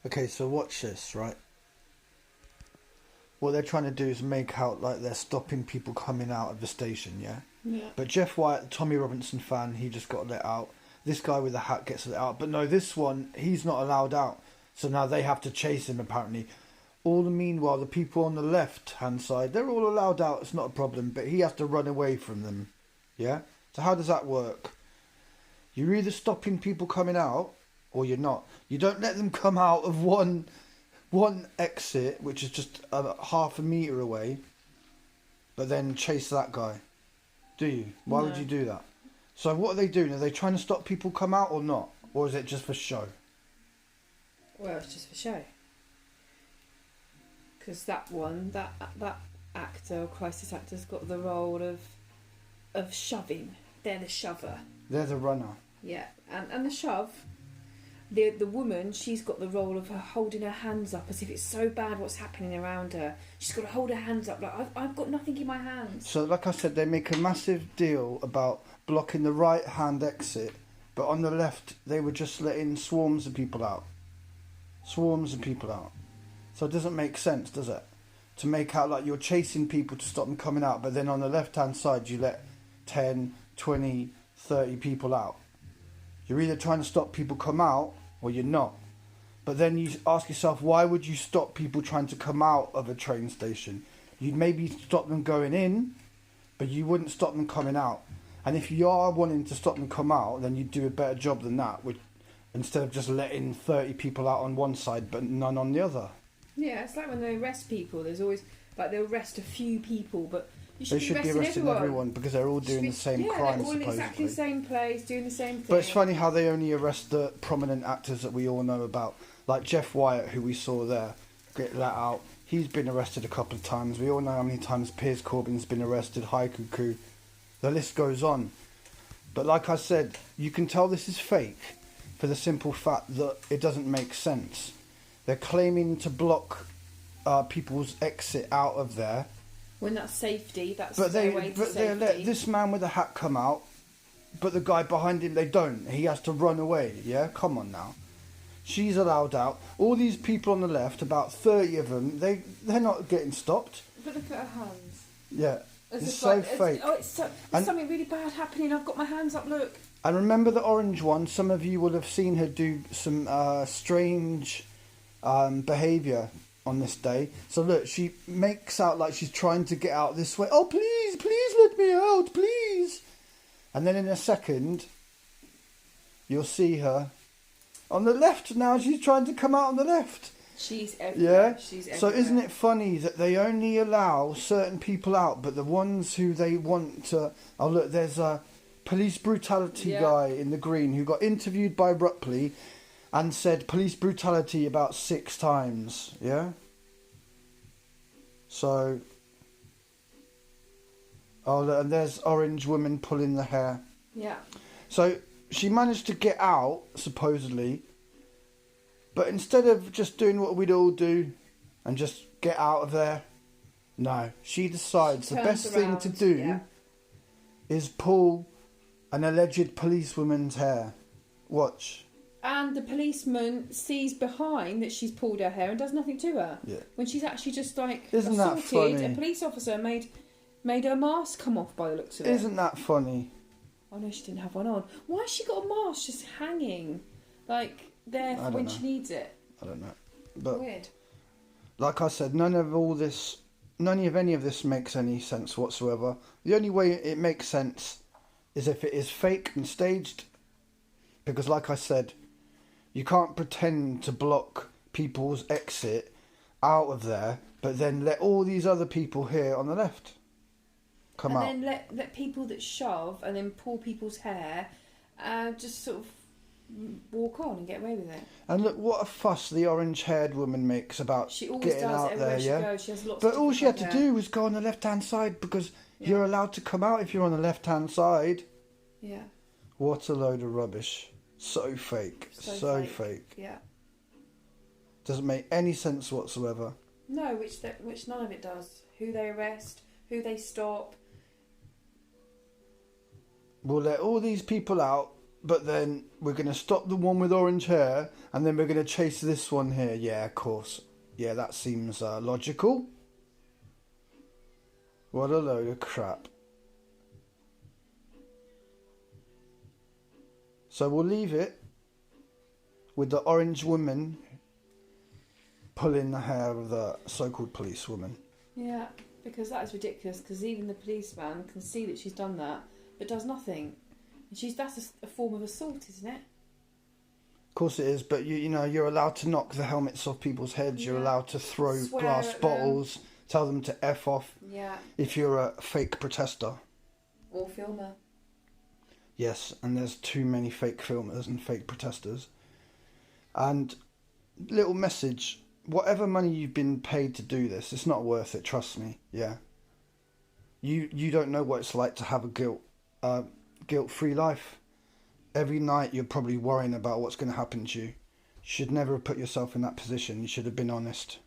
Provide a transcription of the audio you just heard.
Okay, so watch this, right? What they're trying to do is make out like they're stopping people coming out of the station, yeah? Yeah. But Jeff White, the Tommy Robinson fan, he just got let out. This guy with the hat gets let out. But no, this one, he's not allowed out. So now they have to chase him, apparently. All the meanwhile, the people on the left-hand side, they're all allowed out. It's not a problem. But he has to run away from them. Yeah? So how does that work? You're either stopping people coming out or you're not. You don't let them come out of one exit, which is just half a metre away, but then chase that guy. Do you? Why would you do that? So what are they doing? Are they trying to stop people come out or not? Or is it just for show? Well, it's just for show. Because that actor, crisis actor's got the role of shoving. They're the shover. They're the runner. Yeah, and the shove. The woman, she's got the role of her holding her hands up as if it's so bad what's happening around her. She's got to hold her hands up like, I've got nothing in my hands. So like I said, they make a massive deal about blocking the right hand exit, but on the left they were just letting swarms of people out. Swarms of people out. So it doesn't make sense, does it? To make out like you're chasing people to stop them coming out, but then on the left hand side you let 10, 20, 30 people out. You're either trying to stop people come out or you're not. But then you ask yourself, why would you stop people trying to come out of a train station? You'd maybe stop them going in, but you wouldn't stop them coming out. And if you are wanting to stop them come out, then you'd do a better job than that, instead of just letting 30 people out on one side but none on the other. Yeah, it's like when they arrest people, there's always, like, they'll arrest a few people, but they should be arresting everyone because they're all doing the same crime, supposedly. Yeah, they're all in exactly the same place, doing the same thing. But it's funny how they only arrest the prominent actors that we all know about. Like Jeff Wyatt, who we saw there, get let out. He's been arrested a couple of times. We all know how many times Piers Corbyn's been arrested, Haikuku. The list goes on. But like I said, you can tell this is fake for the simple fact that it doesn't make sense. They're claiming to block people's exit out of there. When that's safety, that's but their way to safety. They let this man with a hat come out, but the guy behind him, they don't. He has to run away, yeah? Come on now. She's allowed out. All these people on the left, about 30 of them, they're not getting stopped. But look at her hands. Yeah, it's so fake. It's something really bad happening. I've got my hands up, look. And remember the orange one? Some of you will have seen her do some strange behaviour on this day. So look, she makes out like she's trying to get out this way. Oh, please let me out, please. And then in a second, you'll see her on the left now. She's trying to come out on the left. She's everywhere. Yeah? She's everywhere. So isn't it funny that they only allow certain people out, but the ones who they want to... Oh, look, there's a police brutality guy in the green who got interviewed by Rupley and said police brutality about 6 times, yeah? So... Oh, and there's orange woman pulling the hair. Yeah. So she managed to get out, supposedly, but instead of just doing what we'd all do and just get out of there, no, she decides the best thing to do is pull an alleged policewoman's hair. Watch. And the policeman sees behind that she's pulled her hair and does nothing to her. Yeah. When she's actually just like Isn't that assaulted, funny? A police officer made her mask come off by the looks of it. Isn't that funny? I know she didn't have one on. Why has she got a mask just hanging, like there for when she needs it? I don't know. But weird. Like I said, none of any of this makes any sense whatsoever. The only way it makes sense is if it is fake and staged, because like I said, you can't pretend to block people's exit out of there, but then let all these other people here on the left come out. And then let people that shove and then pull people's hair just sort of walk on and get away with it. And look what a fuss the orange-haired woman makes about she always getting does out everywhere there, she yeah? goes. She has lots but of all she had to hair. do was go on the left-hand side, because you're allowed to come out if you're on the left-hand side. Yeah. What a load of rubbish. So fake. So fake. Yeah. Doesn't make any sense whatsoever. No, which none of it does. Who they arrest, who they stop. We'll let all these people out, but then we're going to stop the one with orange hair, and then we're going to chase this one here. Yeah, of course. Yeah, that seems logical. What a load of crap. So we'll leave it with the orange woman pulling the hair of the so-called policewoman. Yeah, because that is ridiculous, because even the policeman can see that she's done that, but does nothing. And that's a form of assault, isn't it? Of course it is, but you know, you're allowed to knock the helmets off people's heads, you're allowed to throw Swear glass at bottles, tell them to F off. Yeah. If you're a fake protester. Or filmer. Yes, and there's too many fake filmers and fake protesters. And little message, whatever money you've been paid to do this, it's not worth it, trust me, yeah. You don't know what it's like to have a guilt-free life. Every night you're probably worrying about what's going to happen to you. You should never have put yourself in that position. You should have been honest.